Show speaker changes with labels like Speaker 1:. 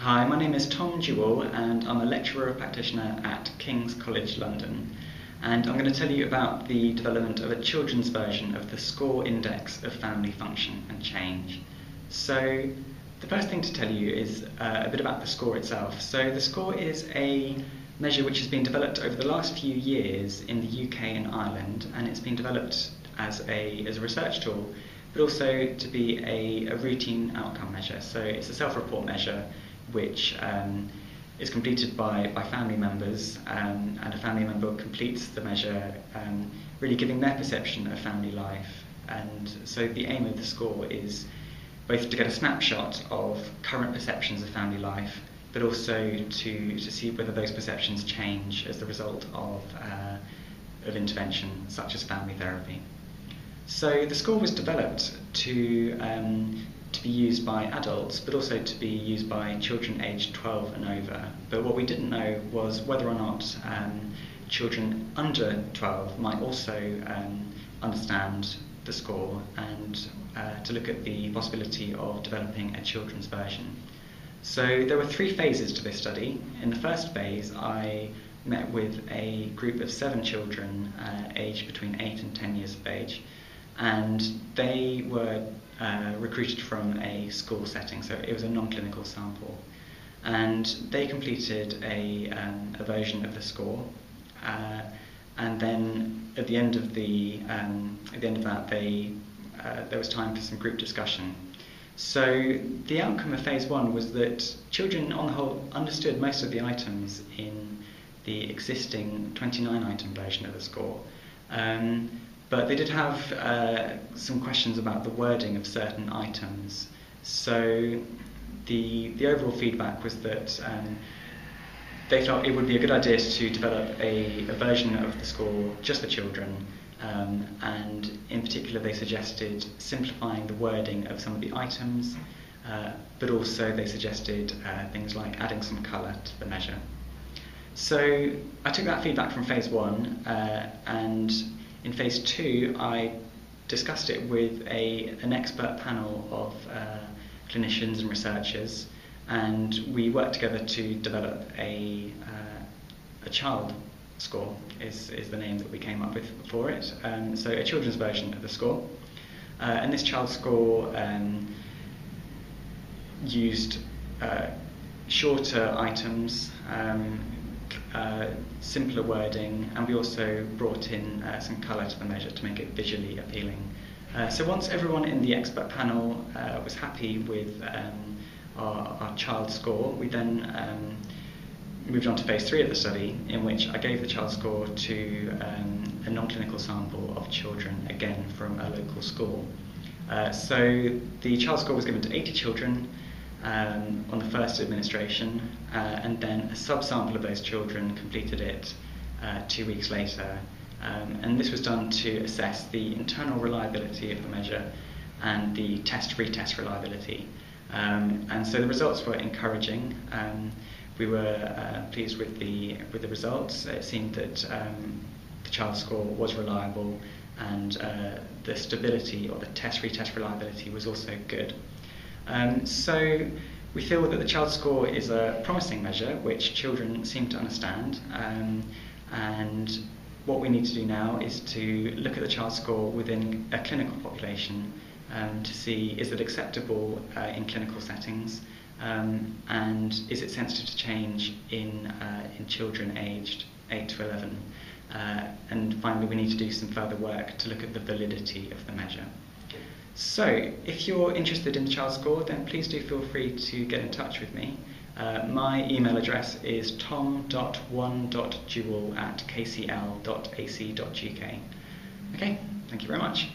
Speaker 1: Hi, my name is Tom Jewell and I'm a lecturer practitioner at King's College London, and I'm going to tell you about the development of a children's version of the SCORE Index of Family Function and Change. So the first thing to tell you is a bit about the SCORE itself. So the SCORE is a measure which has been developed over the last few years in the UK and Ireland, and it's been developed as a research tool, but also to be a routine outcome measure. So it's a self-report measure which is completed by family members, and a family member completes the measure, really giving their perception of family life. And so the aim of the SCORE is both to get a snapshot of current perceptions of family life, but also to see whether those perceptions change as the result of intervention such as family therapy. So the SCORE was developed to be used by adults, but also to be used by children aged 12 and over. But what we didn't know was whether or not children under 12 might also understand the SCORE, and to look at the possibility of developing a children's version. So there were 3 phases to this study. In the first phase, I met with a group of 7 children aged between 8 and 10 years of age, and they were recruited from a school setting, so it was a non-clinical sample. And they completed a version of the SCORE, and then at the end of that, there was time for some group discussion. So the outcome of phase 1 was that children, on the whole, understood most of the items in the existing 29-item version of the SCORE. But they did have some questions about the wording of certain items. So the overall feedback was that they felt it would be a good idea to develop a version of the SCORE just for children, and in particular they suggested simplifying the wording of some of the items, but also they suggested things like adding some colour to the measure. So I took that feedback from phase 1, and in phase 2, I discussed it with an expert panel of clinicians and researchers, and we worked together to develop a child SCORE, is the name that we came up with for it. So a children's version of the SCORE. And this child SCORE used shorter items, simpler wording, and we also brought in some colour to the measure to make it visually appealing. So once everyone in the expert panel was happy with our child SCORE, we then moved on to phase 3 of the study, in which I gave the child SCORE to a non-clinical sample of children, again from a local school. So the child SCORE was given to 80 children on the first administration, and then a subsample of those children completed it 2 weeks later, and this was done to assess the internal reliability of the measure and the test-retest reliability. And so the results were encouraging. We were pleased with the results. It seemed that the child SCORE was reliable, and the stability, or the test-retest reliability, was also good. So we feel that the child SCORE is a promising measure which children seem to understand, and what we need to do now is to look at the child SCORE within a clinical population to see, is it acceptable in clinical settings, and is it sensitive to change in children aged 8 to 11. And finally, we need to do some further work to look at the validity of the measure. So, if you're interested in the child SCORE, then please do feel free to get in touch with me. My email address is tom.1.jewell@kcl.ac.uk. Okay, thank you very much.